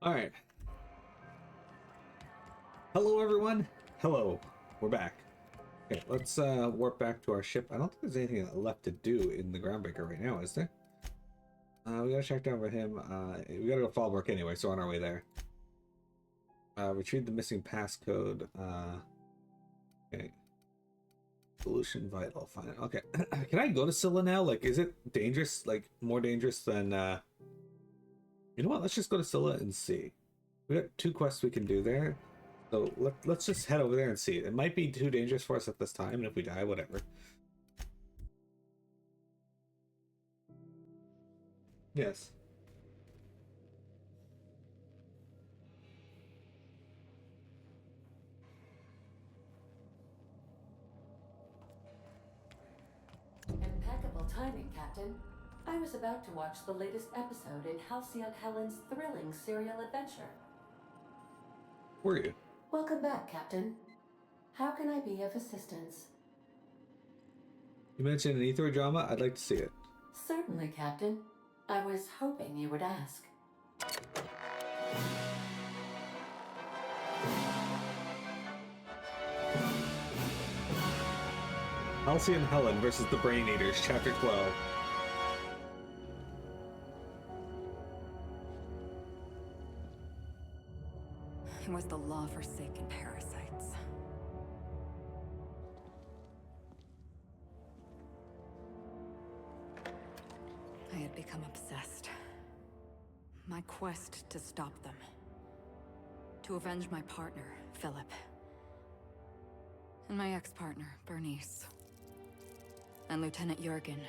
Alright. Hello, everyone. Hello. We're back. Okay, let's warp back to our ship. I don't think there's anything left to do in the Groundbreaker right now, is there? We gotta check down with him. We gotta go Fallbrook anyway, so on our way there. Retrieve the missing passcode. Okay. Solution vital. Fine. Okay. Can I go to Scylla now? Like, is it dangerous? Like, more dangerous than... You know what? Let's just go to Scylla and see. We got 2 quests we can do there. So let's just head over there and see. It might be too dangerous for us at this time, and if we die, whatever. Yes. Impeccable timing, Captain. I was about to watch the latest episode in Halcyon Helen's thrilling serial adventure. Were you? Welcome back, Captain. How can I be of assistance? You mentioned an ether drama. I'd like to see it. Certainly, Captain. I was hoping you would ask. Halcyon Helen versus the Brain Eaters, Chapter 12. It was the law-forsaken parasites. I had become obsessed. My quest to stop them. To avenge my partner, Philip. And my ex-partner, Bernice. And Lieutenant Jurgen.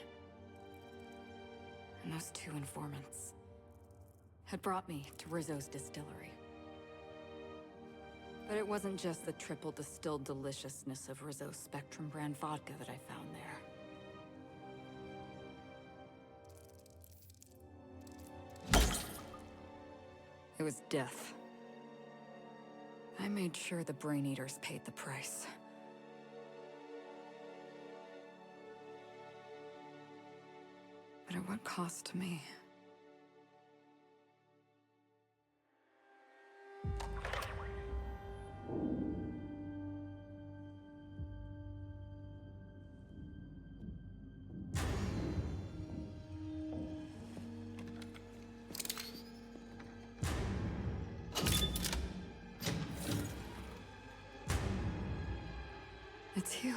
And those 2 informants had brought me to Rizzo's distillery. But it wasn't just the triple distilled deliciousness of Rizzo's Spectrum brand vodka that I found there. It was death. I made sure the Brain Eaters paid the price. But at what cost to me? It's you.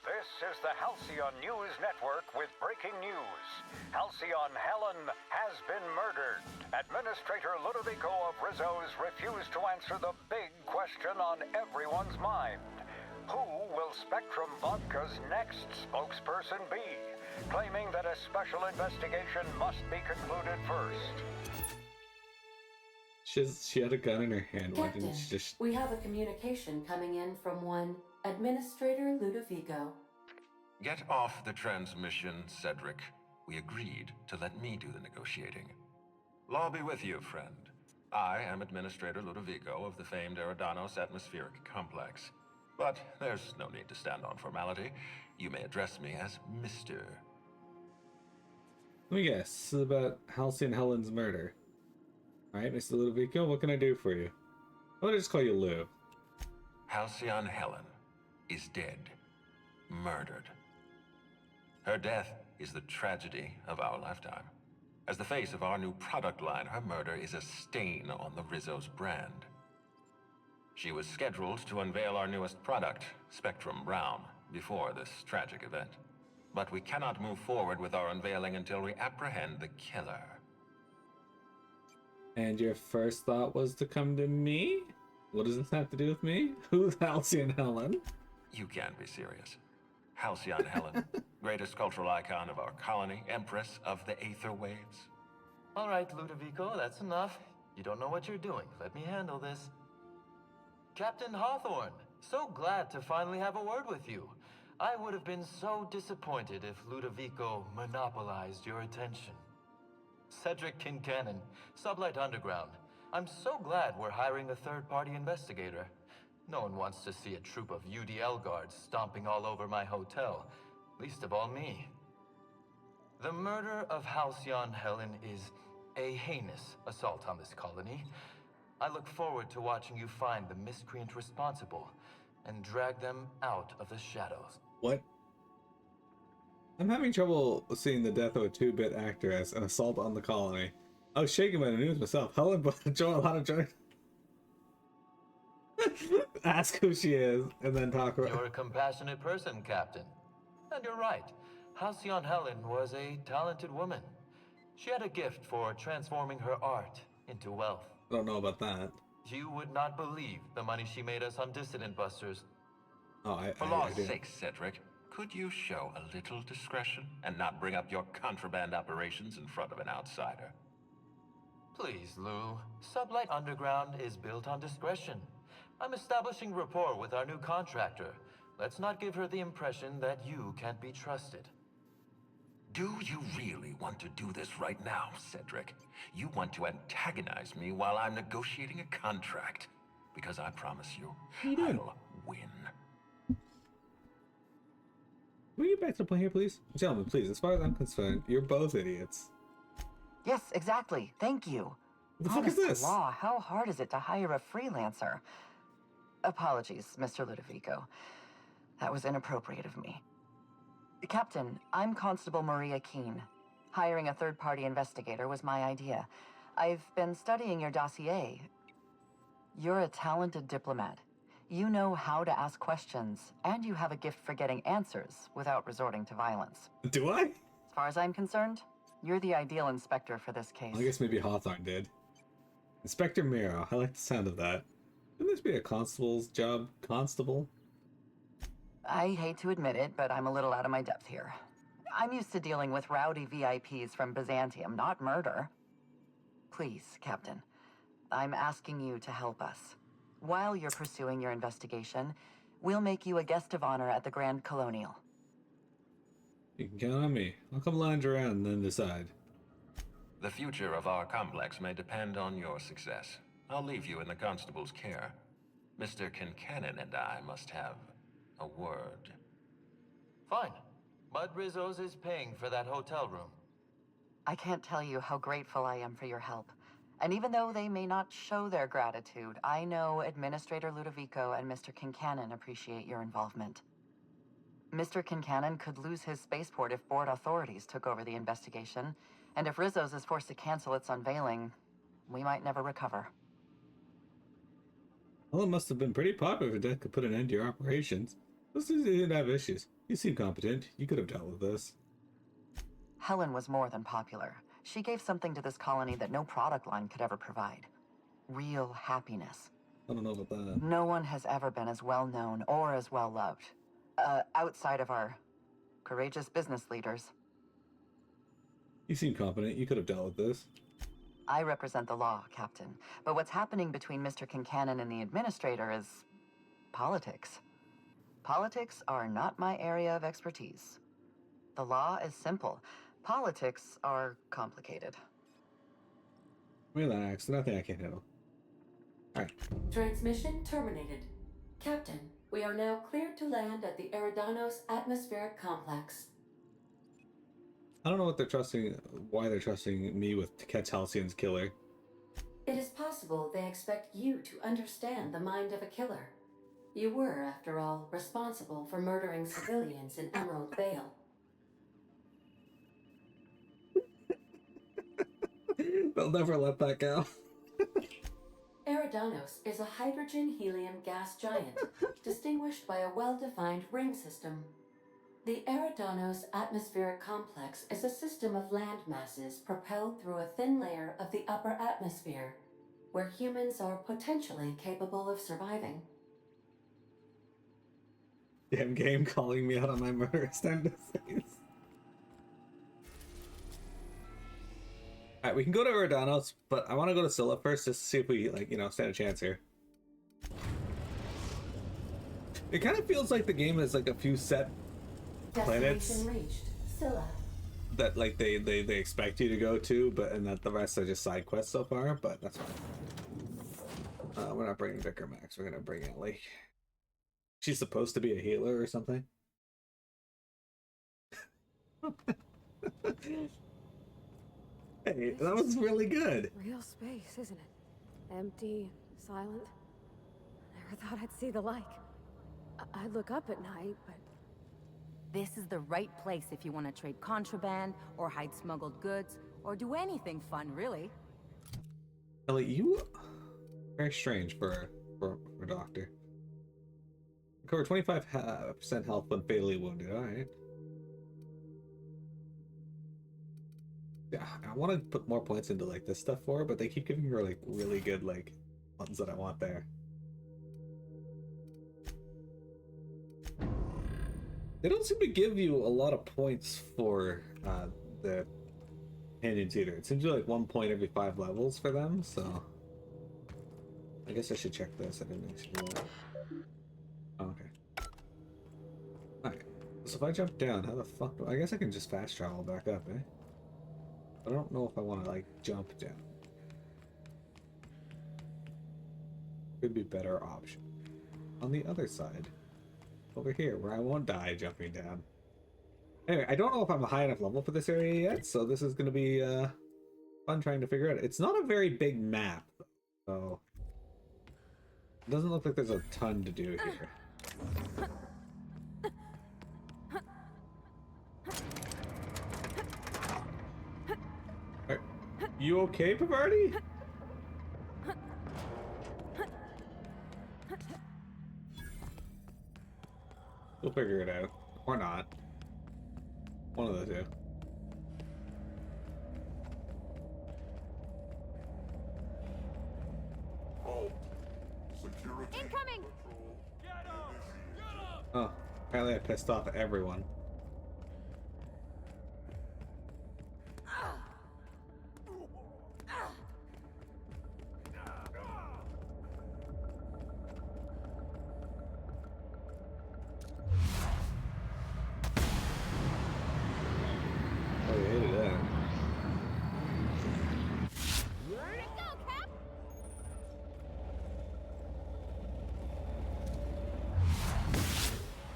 This is the Halcyon News Network with breaking news. Halcyon Helen has been murdered. Administrator Ludovico of Rizzo's refused to answer the big question on everyone's mind. Who will Spectrum Vodka's next spokesperson be? Claiming that a special investigation must be concluded first. She had a gun in her hand. Why Captain, didn't she just... we have a communication coming in from one Administrator Ludovico. Get off the transmission, Cedric. We agreed to let me do the negotiating. Law be with you, friend. I am Administrator Ludovico of the famed Eridanos Atmospheric Complex. But there's no need to stand on formality. You may address me as Mr. Let me guess. This is about Halcyon Helen's murder. Alright, Mr. Ludovico, what can I do for you? I'm gonna just call you Lou. Halcyon Helen is dead. Murdered. Her death is the tragedy of our lifetime. As the face of our new product line, her murder is a stain on the Rizzo's brand. She was scheduled to unveil our newest product, Spectrum Brown, before this tragic event. But we cannot move forward with our unveiling until we apprehend the killer. And your first thought was to come to me? What does this have to do with me? Who's Halcyon Helen? You can't be serious. Halcyon Helen, greatest cultural icon of our colony, empress of the Aether Waves. All right, Ludovico, that's enough. You don't know what you're doing. Let me handle this. Captain Hawthorne, so glad to finally have a word with you. I would have been so disappointed if Ludovico monopolized your attention. Cedric Kincannon, Sublight Underground. I'm so glad we're hiring a third-party investigator. No one wants to see a troop of UDL guards stomping all over my hotel, least of all me. The murder of Halcyon Helen is a heinous assault on this colony. I look forward to watching you find the miscreant responsible and drag them out of the shadows. What? I'm having trouble seeing the death of a 2-bit actor as an assault on the colony. I was shaken by the news myself. Helen, Joel, a lot of joy. Ask who she is, and then talk about. You're a compassionate person, Captain. And you're right. Halcyon Helen was a talented woman. She had a gift for transforming her art into wealth. I don't know about that. You would not believe the money she made us on Dissident Busters. Oh, For I law's do. sake, Cedric, could you show a little discretion and not bring up your contraband operations in front of an outsider? Please, Lou. Sublight Underground is built on discretion. I'm establishing rapport with our new contractor. Let's not give her the impression that you can't be trusted. Do you really want to do this right now, Cedric? You want to antagonize me while I'm negotiating a contract. Because I promise you, I'll win. Can we get back to the point here, please? Gentlemen, please, as far as I'm concerned, you're both idiots. Yes, exactly. Thank you. What the fuck is Honest this? law, how hard is it to hire a freelancer? Apologies, Mr. Ludovico. That was inappropriate of me. Captain, I'm Constable Maria Keene. Hiring a third-party investigator was my idea. I've been studying your dossier. You're a talented diplomat. You know how to ask questions, and you have a gift for getting answers without resorting to violence. Do I? As far as I'm concerned, you're the ideal inspector for this case. I guess maybe Hawthorne did. Inspector Miro, I like the sound of that. Wouldn't this be a constable's job? Constable? I hate to admit it, but I'm a little out of my depth here. I'm used to dealing with rowdy VIPs from Byzantium, not murder. Please, Captain, I'm asking you to help us. While you're pursuing your investigation, we'll make you a guest of honor at the Grand Colonial. You can count on me. I'll come lounge around and then decide. The future of our complex may depend on your success. I'll leave you in the constable's care. Mr. Kincannon and I must have a word. Fine. But Rizzo's is paying for that hotel room. I can't tell you how grateful I am for your help. And even though they may not show their gratitude, I know Administrator Ludovico and Mr. Kincannon appreciate your involvement. Mr. Kincannon could lose his spaceport if board authorities took over the investigation, and if Rizzo's is forced to cancel its unveiling, we might never recover. Well, it must have been pretty popular if Death could put an end to your operations. This is you didn't have issues. You seem competent. You could have dealt with this. Helen was more than popular. She gave something to this colony that no product line could ever provide. Real happiness. I don't know about that. No one has ever been as well known or as well loved. Outside of our courageous business leaders. You seem competent. You could have dealt with this. I represent the law, Captain. But what's happening between Mr. Kincannon and the Administrator is politics. Politics are not my area of expertise. The law is simple. Politics are complicated. Relax. Nothing I can't handle. Alright. Transmission terminated. Captain, we are now cleared to land at the Eridanos Atmospheric Complex. I don't know what they're trusting, why they're trusting me with to catch Halcyon's killer. It is possible they expect you to understand the mind of a killer. You were, after all, responsible for murdering civilians in Emerald Vale. They'll never let that go. Eridanos is a hydrogen-helium gas giant, distinguished by a well-defined ring system. The Eridanos Atmospheric Complex is a system of land masses propelled through a thin layer of the upper atmosphere, where humans are potentially capable of surviving. Damn game calling me out on my murderous tendencies. Alright, we can go to Eridanos, but I want to go to Scylla first just to see if we, like, stand a chance here. It kind of feels like the game has, like, a few set planets Destination reached. Scylla. that, like, they expect you to go to, and that the rest are just side quests so far, but that's fine. We're not bringing Vicar Max, we're gonna bring Ellie. She's supposed to be a healer or something. Hey, that was really good. Real space, isn't it? Empty, silent. Never thought I'd see the like. I look up at night, but This is the right place if you want to trade contraband, or hide smuggled goods, or do anything fun, really. Ellie, you very strange for a doctor. Recover 25% health when fatally wounded. All right. Yeah, I want to put more points into like this stuff for her, but they keep giving her like really good like ones that I want there. They don't seem to give you a lot of points for the companions either. It seems to be like 1 point every 5 levels for them, so I guess I should check this. I didn't actually do that. Oh, okay. Alright. So if I jump down, how the fuck do I guess I can just fast travel back up, eh? I don't know if I want to like jump down. Could be better option. On the other side. Over here, where I won't die jumping down. Anyway, I don't know if I'm a high enough level for this area yet, so this is going to be fun trying to figure out. It's not a very big map, so it doesn't look like there's a ton to do here. Are you okay, Pavardi? We'll figure it out. Or not. One of the two. incoming! Oh, apparently I pissed off everyone. Oh, you hated that. Where'd it go, Cap?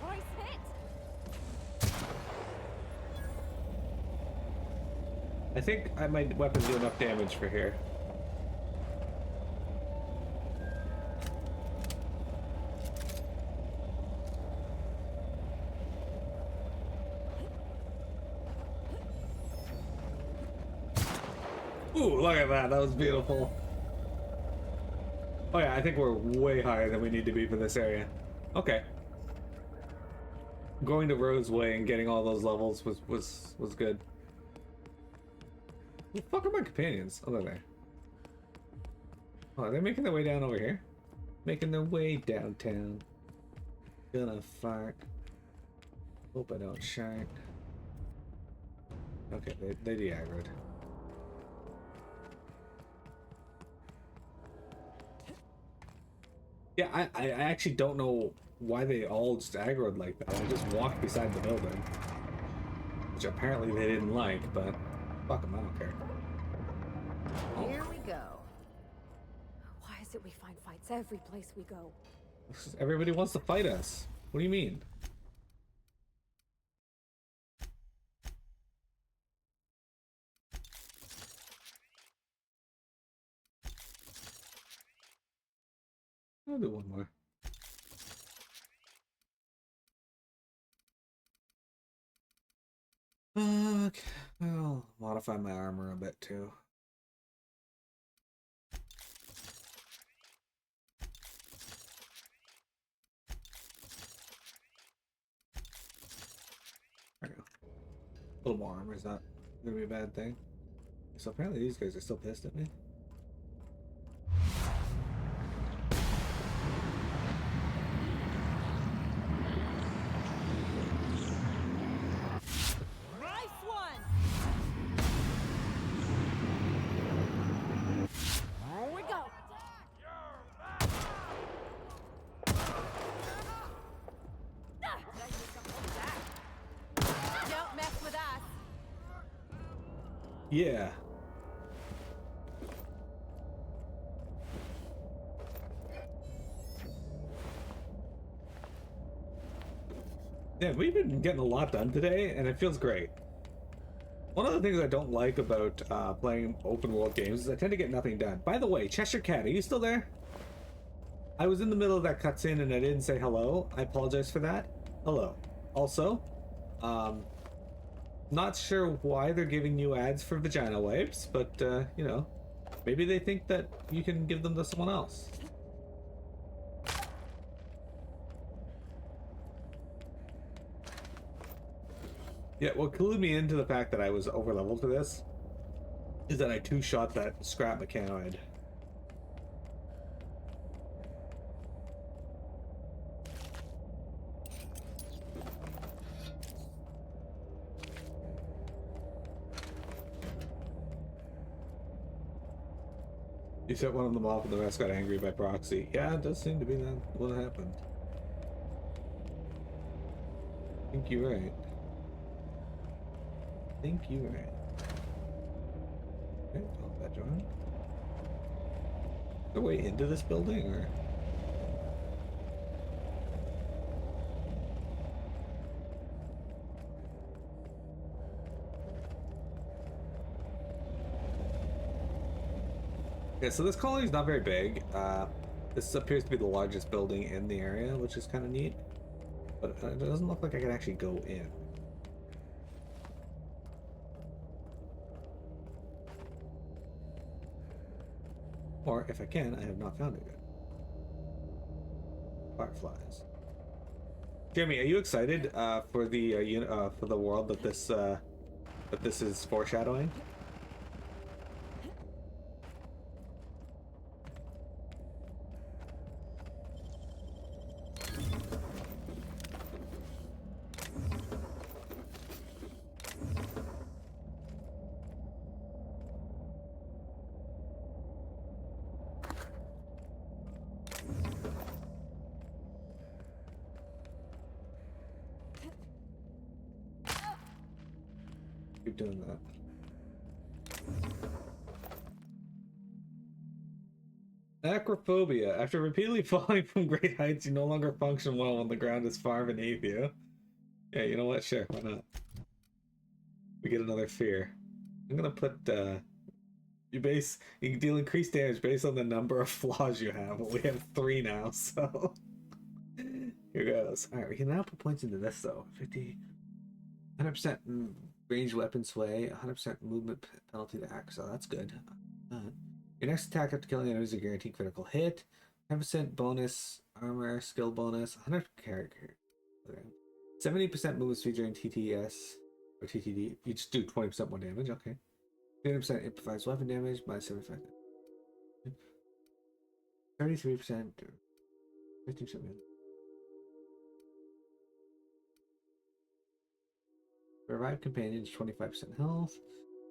Royce hit! I think my weapons do enough damage for here. Ooh, look at that. That was beautiful. Oh yeah, I think we're way higher than we need to be for this area. Okay. Going to Rose Way and getting all those levels was good. Who the fuck are my companions? Oh, they're there. Oh, are they making their way down over here? Making their way downtown. Gonna fart. Hope I don't shark. Okay, they de-aggroed. Yeah, I actually don't know why they all just aggroed like that. I just walked beside the building. Which apparently they didn't like, but fuck them, I don't care. Here we go. Why is it we find fights every place we go? Everybody wants to fight us. What do you mean? I'll do one more. Okay, I'll modify my armor a bit too. There we go. A little more armor is not gonna be a bad thing. So apparently these guys are still pissed at me. Yeah. Yeah, we've been getting a lot done today, and it feels great. One of the things I don't like about playing open world games is I tend to get nothing done. By the way, Cheshire Cat, are you still there? I was in the middle of that cutscene and I didn't say hello. I apologize for that. Hello. Also, not sure why they're giving you ads for vagina wipes, but you know, maybe they think that you can give them to someone else. Yeah, what clued me into the fact that I was over leveled for this is that I two-shot that scrap mechanoid. You set one of them off and the rest got angry by proxy. Yeah, it does seem to be that what happened. I think you're right. I think you're right. Okay, pop that joint. Is there a way into this building, or? Yeah, so this colony is not very big. This appears to be the largest building in the area, which is kind of neat. But it doesn't look like I can actually go in. Or if I can, I have not found it yet. Fireflies. Jeremy, are you excited for the world that this is foreshadowing? Keep doing that. Acrophobia. After repeatedly falling from great heights, you no longer function well when the ground is far beneath you. Yeah, you know what? Sure, why not? We get another fear. I'm gonna put you can deal increased damage based on the number of flaws you have. But we have 3 now, so here goes. Alright, we can now put points into this though. 100% ranged weapon sway, 100% movement penalty to act, so that's good. Your next attack after killing enemies is a guaranteed critical hit. 10% bonus armor, skill bonus, 100 character. 70% movement speed during TTS or TTD. You just do 20% more damage, okay. 30% improvised weapon damage, minus 75. 33%, 50% damage. Revive companions, 25% health.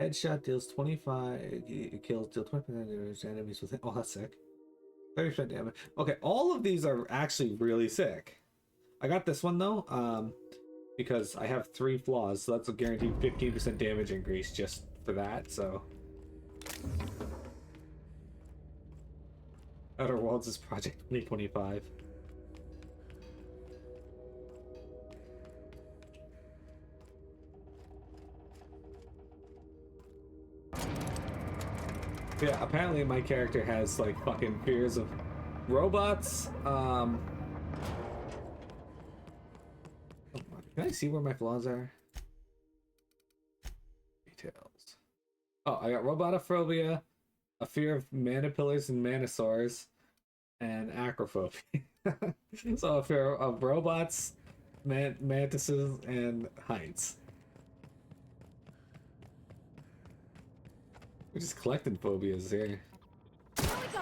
Headshot deals 25. It kills, deal 20% damage to enemies with it. Oh, that's sick. 30% damage. Okay, all of these are actually really sick. I got this one though, because I have 3 flaws, so that's a guaranteed 15% damage increase just for that. So, Outer Worlds is Project 2025. Yeah, apparently my character has like fucking fears of robots. Can I see where my flaws are? Details. Oh, I got robotophobia, a fear of manipillars and manosaurs, and acrophobia. So a fear of robots, mantises, and heights. We're just collecting phobias here. Here we go.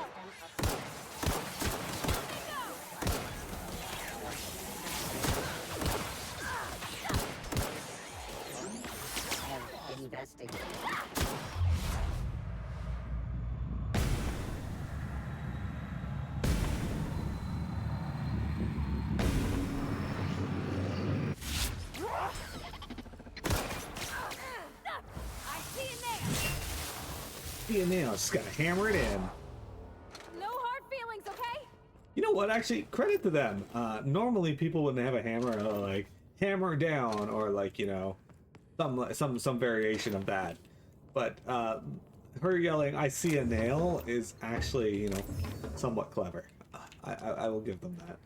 Now, just gotta hammer it in. No hard feelings, okay? You know what? Actually, credit to them. Normally, people wouldn't have a hammer, like hammer down, or like, you know, some variation of that. But her yelling "I see a nail" is actually, you know, somewhat clever. I will give them that.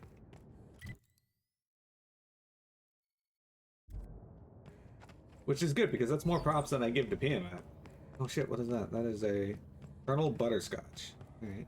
Which is good because that's more props than I give to Tiamat. Oh shit, what is that? That is a Colonel Butterscotch. Alright.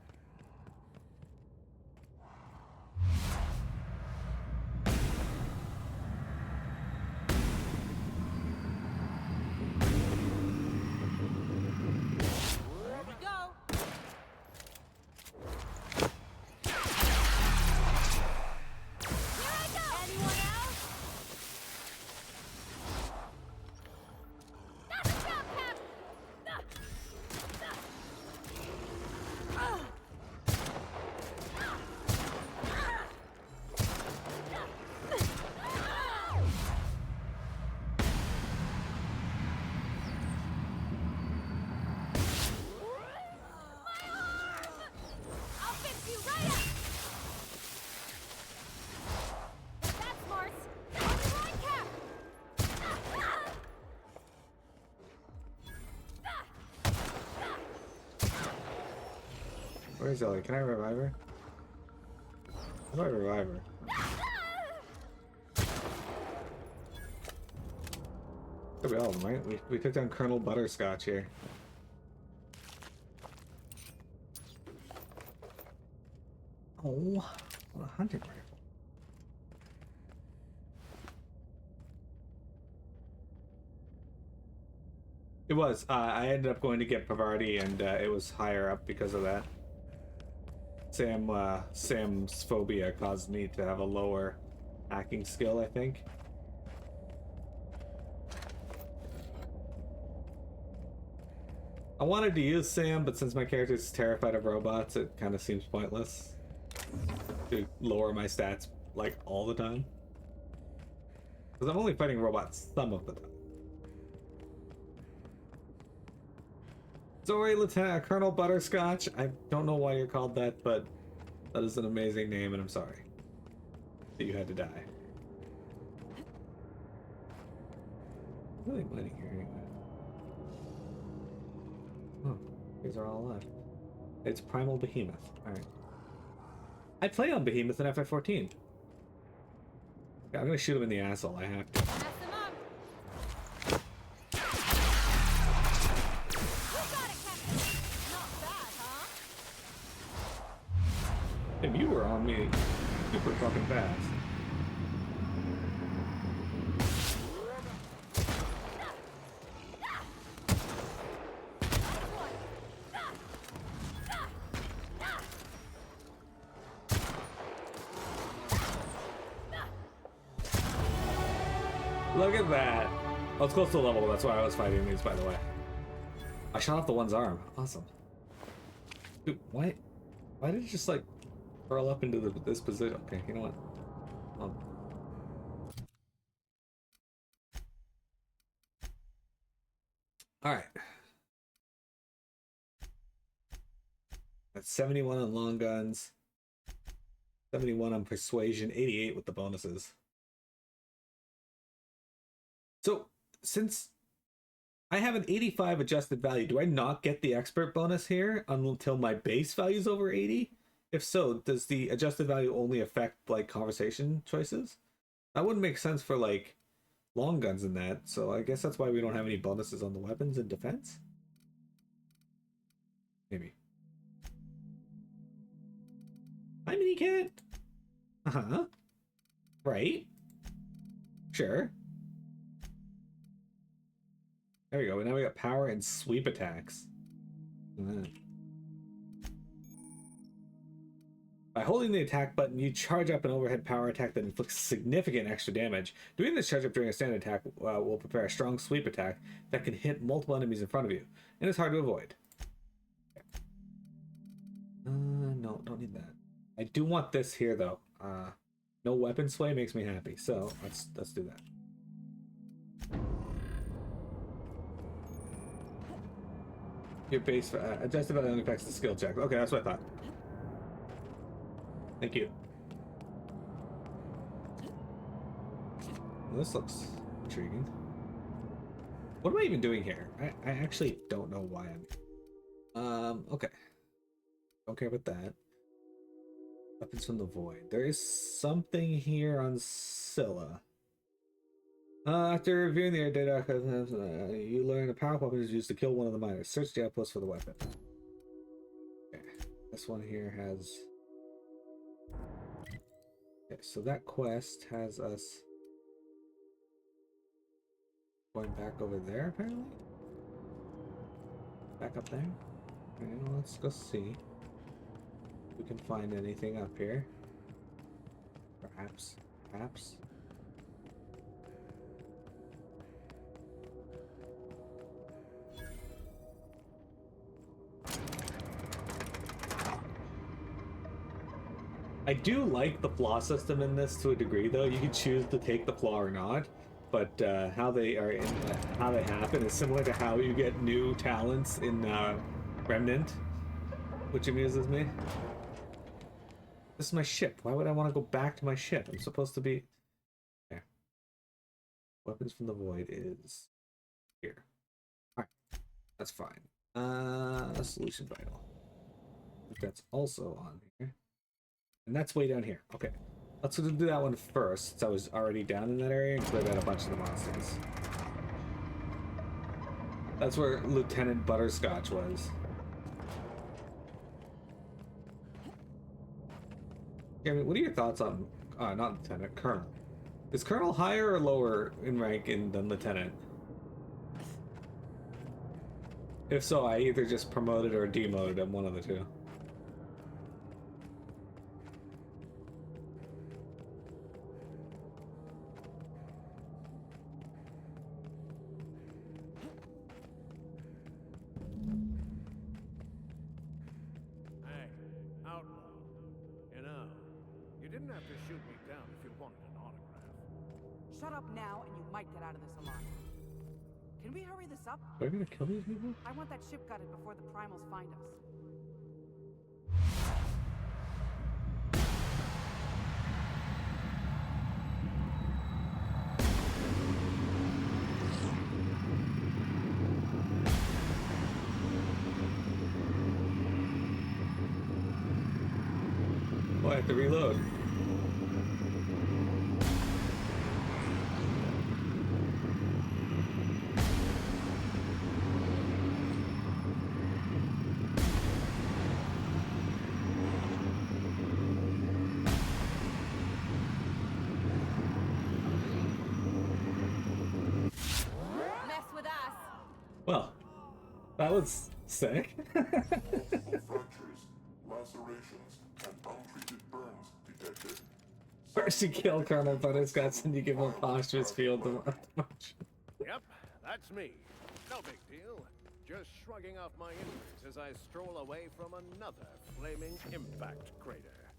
Where's Ellie? Can I revive her? How do I revive her? Could be all of them, right? We took down Colonel Butterscotch here. Oh, what a hunting rifle. It was. I ended up going to get Pavardi, and it was higher up because of that. Sam's phobia caused me to have a lower hacking skill, I think. I wanted to use Sam, but since my character is terrified of robots, it kind of seems pointless to lower my stats like all the time. Because I'm only fighting robots some of the time. Sorry, Lieutenant Colonel Butterscotch. I don't know why you're called that, but that is an amazing name, and I'm sorry that you had to die. I'm really mining here anyway. Oh, these are all left. It's Primal Behemoth. Alright. I play on Behemoth in FF14. Yeah, I'm gonna shoot him in the asshole. I have to. If you were on me super fucking fast. Look at that. Oh, it's close to level. That's why I was fighting these, by the way. I shot off the one's arm. Awesome. Dude, why did it just like curl up into this position? Okay, you know what? All right. That's 71 on long guns, 71 on persuasion, 88 with the bonuses. So since I have an 85 adjusted value, do I not get the expert bonus here until my base value is over 80? If so, does the adjusted value only affect like conversation choices? That wouldn't make sense for like long guns in that, so I guess that's why we don't have any bonuses on the weapons and defense? Maybe. Hi, Mini Cat! Uh-huh. Right. Sure. There we go. Now we got power and sweep attacks. By holding the attack button, you charge up an overhead power attack that inflicts significant extra damage. Doing this charge up during a standard attack will prepare a strong sweep attack that can hit multiple enemies in front of you, and it's hard to avoid. No, don't need that. I do want this here though. No weapon sway makes me happy, so let's do that. Your base adjusted value only affects the skill check. Okay, that's what I thought. Thank you. Well, this looks intriguing. What am I even doing here? I actually don't know why I'm here. Okay. Don't care about that. Weapons from the void. There is something here on Scylla. After reviewing the air data, you learn a power weapon is used to kill one of the miners. Search the outpost for the weapon. Okay. This one here has... Okay, so that quest has us going back over there, apparently? Back up there? Okay, well, let's go see if we can find anything up here. Perhaps. Perhaps. I do like the flaw system in this to a degree, though. You can choose to take the flaw or not, but how they happen is similar to how you get new talents in Remnant, which amuses me. This is my ship. Why would I want to go back to my ship? I'm supposed to be... Okay. Weapons from the Void is here. Alright. That's fine. Solution Vital. I think that's also on here. And that's way down here. Okay. Let's do that one first, since I was already down in that area and cleared out a bunch of the monsters. That's where Lieutenant Butterscotch was. Yeah, I mean, what are your thoughts on... not Lieutenant, Colonel. Is Colonel higher or lower in rank than Lieutenant? If so, I either just promoted or demoted him, one of the two. Shut up now, and you might get out of this alive. Can we hurry this up? Are we gonna kill these people? I want that ship gutted before the primals find us. Oh, I have to reload. Well, that was sick. Fractures, lacerations, and untreated burns detected. First you kill Colonel Butterscotch and you give him a posthumous field to watch. Yep, that's me. No big deal. Just shrugging off my injuries as I stroll away from another flaming impact crater.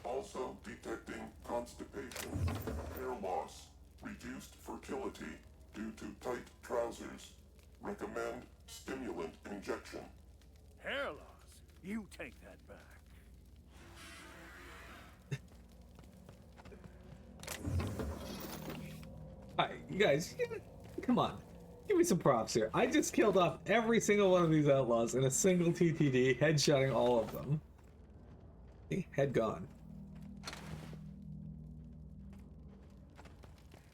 Also detecting constipation, hair loss, reduced fertility due to tight trousers. Recommend stimulant injection. Hair loss? You take that back. Alright, you guys, come on. Give me some props here. I just killed off every single one of these outlaws in a single TTD, headshotting all of them. Head gone.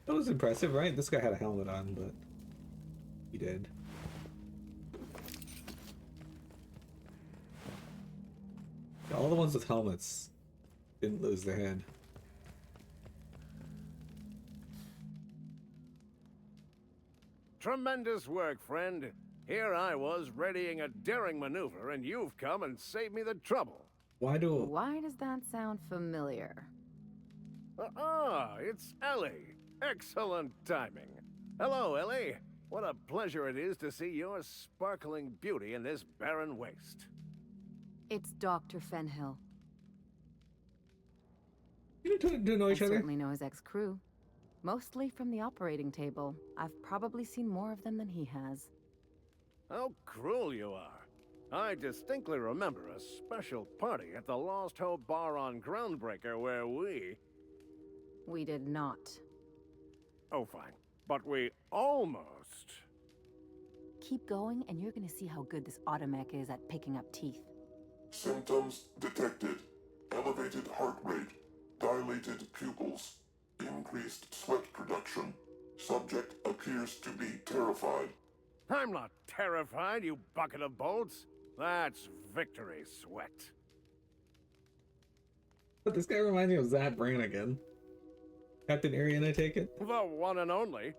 That was impressive, right? This guy had a helmet on, but he did. All the ones with helmets didn't lose their head. Tremendous work, friend. Here I was readying a daring maneuver, and you've come and saved me the trouble. Why does that sound familiar? It's Ellie. Excellent timing. Hello, Ellie. What a pleasure it is to see your sparkling beauty in this barren waste. It's Dr. Fenhill. You do know each I other? certainly know his ex-crew. Mostly from the operating table. I've probably seen more of them than he has. How cruel you are. I distinctly remember a special party at the Lost Hope Bar on Groundbreaker where We did not. Oh, fine. But we almost... keep going, and you're gonna see how good this automech is at picking up teeth. Symptoms detected. Elevated heart rate, dilated pupils, increased sweat production. Subject appears to be terrified. I'm not terrified, you bucket of bolts. That's victory sweat. But this guy reminds me of Zach Brannigan. Captain Arian, I take it? The one and only.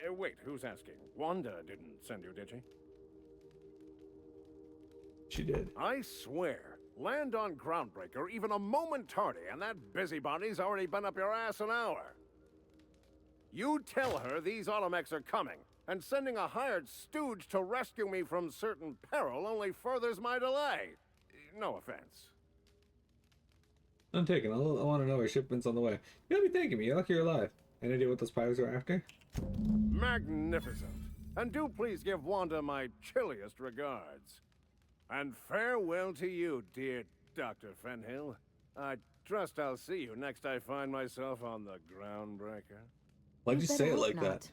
Wait, who's asking? Wanda didn't send you, did she? She did. I swear, land on Groundbreaker even a moment tardy, and that busybody's already been up your ass an hour. You tell her these automechs are coming, and sending a hired stooge to rescue me from certain peril only furthers my delay. No offense. I'm taking. I want to know where shipment's on the way. You gotta be thanking me. You're lucky you're alive. Any idea what those pirates are after? Magnificent. And do please give Wanda my chilliest regards. And farewell to you, dear Dr. Fenhill. I trust I'll see you next I find myself on the Groundbreaker. Why'd you say it like that?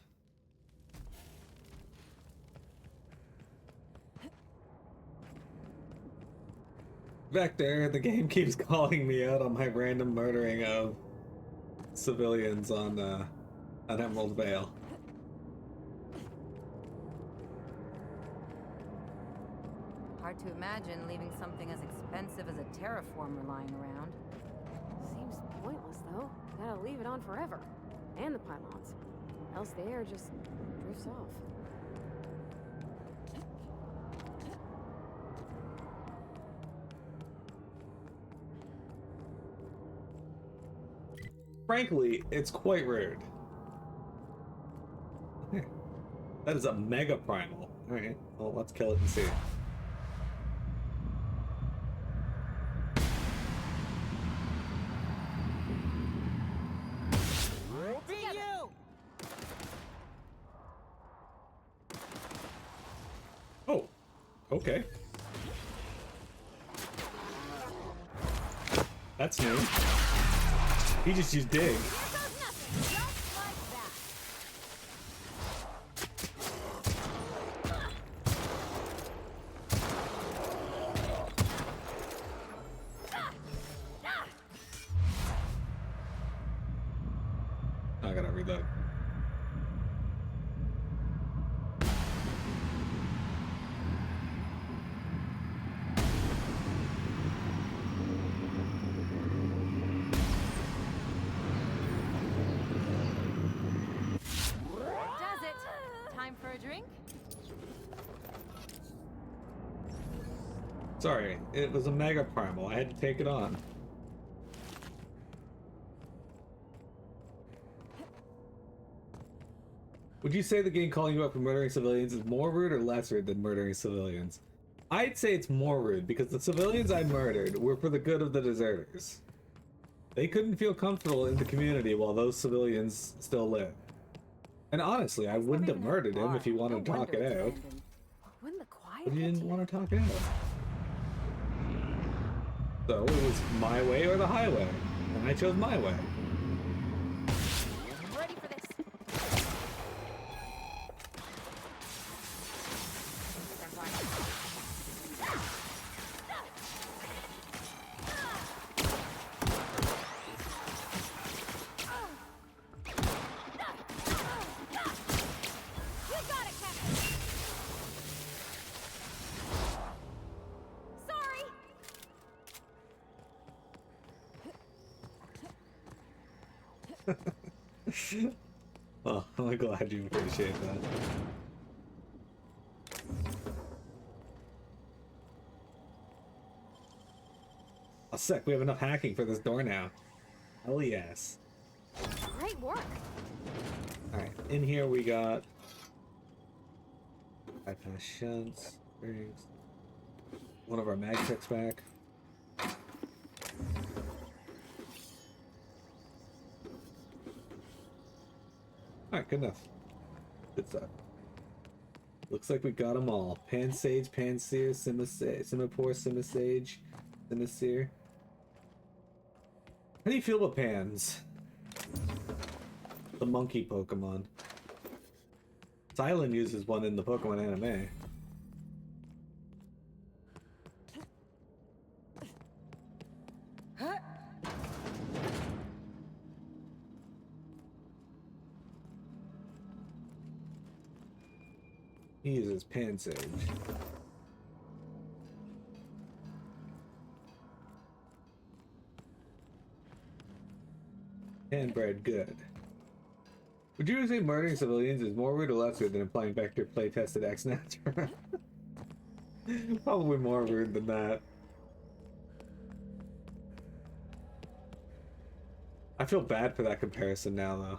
Vector, the game keeps calling me out on my random murdering of civilians on Emerald Vale. Hard to imagine leaving something as expensive as a terraformer lying around. Seems pointless, though. Gotta leave it on forever. And the pylons. Else the air just drifts off. Frankly, it's quite rude. That is a mega primal. Alright, well, let's kill it and see. Oh, okay. That's new. He just used dig. I gotta reload. Sorry, it was a mega primal. I had to take it on. Would you say the game calling you up for murdering civilians is more rude or less rude than murdering civilians? I'd say it's more rude because the civilians I murdered were for the good of the deserters. They couldn't feel comfortable in the community while those civilians still live. And honestly, I wouldn't have murdered him if he wanted to talk it out. But he didn't want to talk it out. So it was my way or the highway, and I chose my way. I'm ready for this. Oh, I'm glad you appreciate that. Oh, sick. We have enough hacking for this door now. Hell yes. Great work. Alright, in here we got bypass shunts, springs, one of our mag techs back. Alright, good enough. Good stuff. Looks like we got them all. Pansage, Panseer, Simipour, Simisage, Simisear. How do you feel about Pans? The monkey Pokemon. Scylla uses one in the Pokemon anime. He uses Pansage. Handbred good. Would you say murdering civilians is more rude or less rude than applying Vector play-tested X-Natura? Probably more rude than that. I feel bad for that comparison now, though.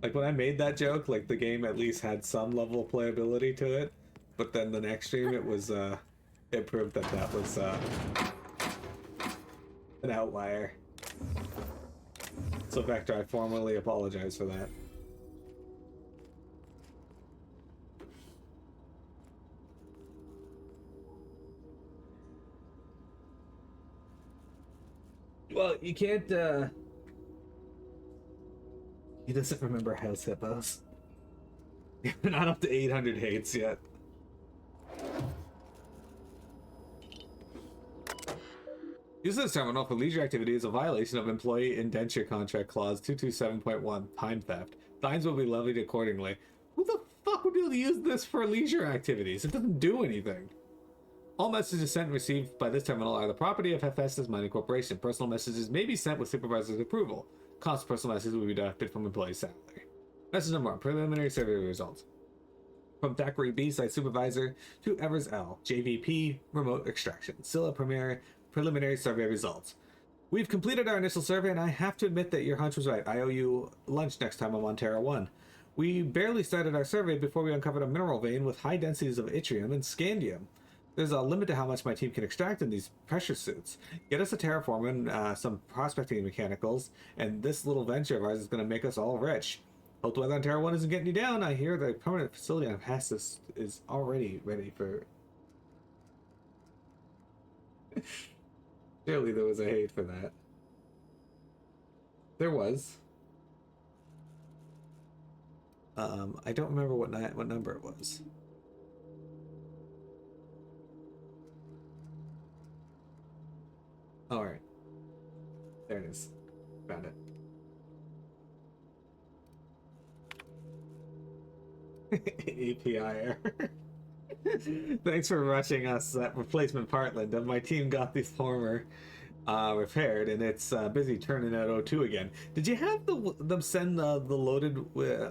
Like, when I made that joke, like, the game at least had some level of playability to it, but then the next stream, it was, it proved that that was, an outlier. So, Vector, I formally apologize for that. Well, you can't, He doesn't remember House Hippos. We're not up to 800 hates yet. Use this terminal for leisure activity is a violation of Employee Indenture Contract Clause 227.1, time theft. Fines will be levied accordingly. Who the fuck would be able to use this for leisure activities? It doesn't do anything. All messages sent and received by this terminal are the property of Hephaestus Mining Corporation. Personal messages may be sent with supervisor's approval. Cost of personal messages will be deducted from employee salary. Message number 1, preliminary survey results. From Thackeray B, site supervisor, to Evers L, JVP, remote extraction. Scylla preliminary survey results. We've completed our initial survey, and I have to admit that your hunch was right. I owe you lunch next time I'm on Terra 1. We barely started our survey before we uncovered a mineral vein with high densities of yttrium and scandium. There's a limit to how much my team can extract in these pressure suits. Get us a terraform and some prospecting mechanicals, and this little venture of ours is going to make us all rich. Hope the weather on Terra 1 isn't getting you down. I hear the permanent facility on Hephaestus is already ready for... Surely there was a hate for that. There was. I don't remember what number it was. All right, there it is. Found it. API error. Thanks for rushing us at replacement Partland. My team got the former repaired, and it's busy turning out O2 again. Did you have them send the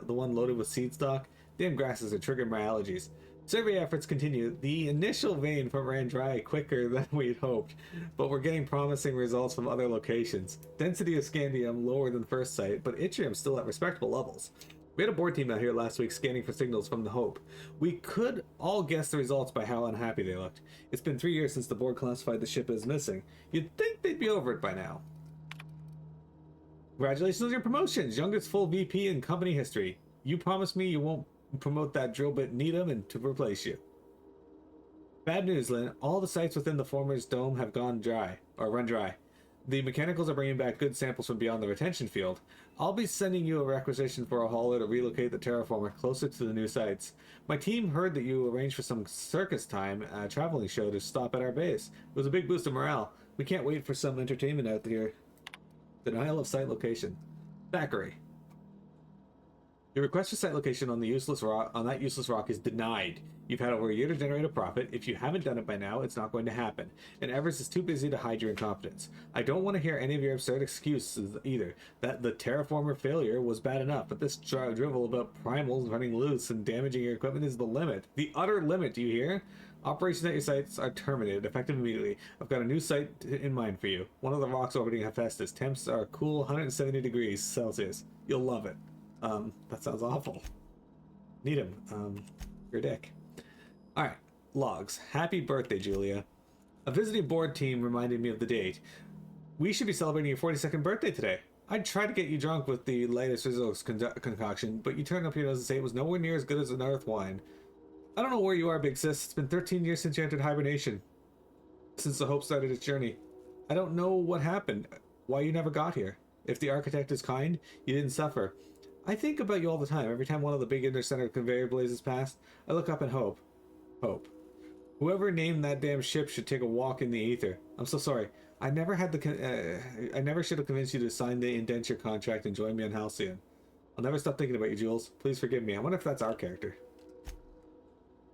one loaded with seed stock? Damn grasses are triggering my allergies. Survey efforts continue. The initial vein ran dry quicker than we'd hoped, but we're getting promising results from other locations. Density of scandium lower than first sight, but yttrium still at respectable levels. We had a board team out here last week scanning for signals from the Hope. We could all guess the results by how unhappy they looked. It's been 3 years since the board classified the ship as missing. You'd think they'd be over it by now. Congratulations on your promotions, youngest full VP in company history. You promised me you won't promote that drill bit Needham and to replace you. Bad news, Lynn. All the sites within the former's dome have run dry. The mechanicals are bringing back good samples from beyond the retention field. I'll be sending you a requisition for a hauler to relocate the terraformer closer to the new sites. My team heard that you arranged for some circus time traveling show to stop at our base. It was a big boost of morale. We can't wait for some entertainment out here. Denial of site location. Thackeray. Your request for site location on that useless rock is denied. You've had over a year to generate a profit. If you haven't done it by now, it's not going to happen. And Evers is too busy to hide your incompetence. I don't want to hear any of your absurd excuses either. That the terraformer failure was bad enough, but this drivel about primals running loose and damaging your equipment is the limit. The utter limit, do you hear? Operations at your sites are terminated, effective immediately. I've got a new site in mind for you. One of the rocks orbiting Hephaestus. Temps are cool 170 degrees Celsius. You'll love it. That sounds awful. Needham, you're a dick. Alright, logs. Happy birthday, Julia. A visiting board team reminded me of the date. We should be celebrating your 42nd birthday today. I'd try to get you drunk with the latest Rizzo's concoction, but you turned up your nose and say it was nowhere near as good as an earth wine. I don't know where you are, big sis. It's been 13 years since you entered hibernation. Since the Hope started its journey. I don't know what happened. Why you never got here. If the architect is kind, you didn't suffer. I think about you all the time. Every time one of the big intercenter conveyor blazes past, I look up and hope. Hope. Whoever named that damn ship should take a walk in the ether. I'm so sorry. I never should have convinced you to sign the indenture contract and join me on Halcyon. I'll never stop thinking about you, Jules. Please forgive me. I wonder if that's our character.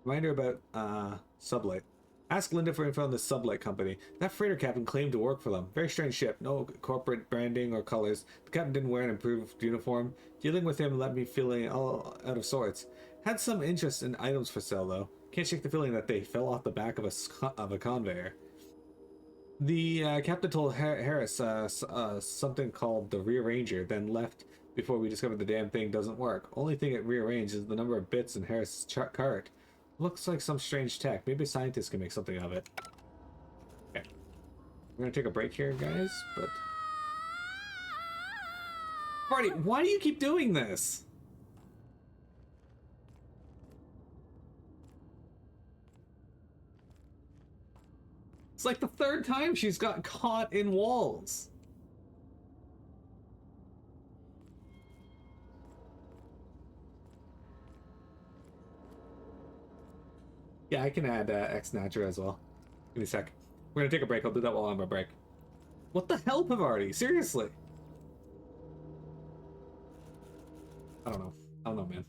Reminder about, Sublight. Ask Linda for info on the Sublight company. That freighter captain claimed to work for them. Very strange ship. No corporate branding or colors. The captain didn't wear an improved uniform. Dealing with him left me feeling all out of sorts. Had some interest in items for sale, though. Can't shake the feeling that they fell off the back of a conveyor. The captain told Harris something called the Rearranger, then left before we discovered the damn thing doesn't work. Only thing it rearranged is the number of bits in Harris' cart. Looks like some strange tech. Maybe a scientist can make something of it. Okay. We're gonna take a break here, guys, but... Marty, why do you keep doing this? It's like the third time she's got caught in walls. Yeah, I can add Ex Natura as well. Give me a sec. We're gonna take a break. I'll do that while I'm on a break. What the hell, Pavarti? Seriously? I don't know, man.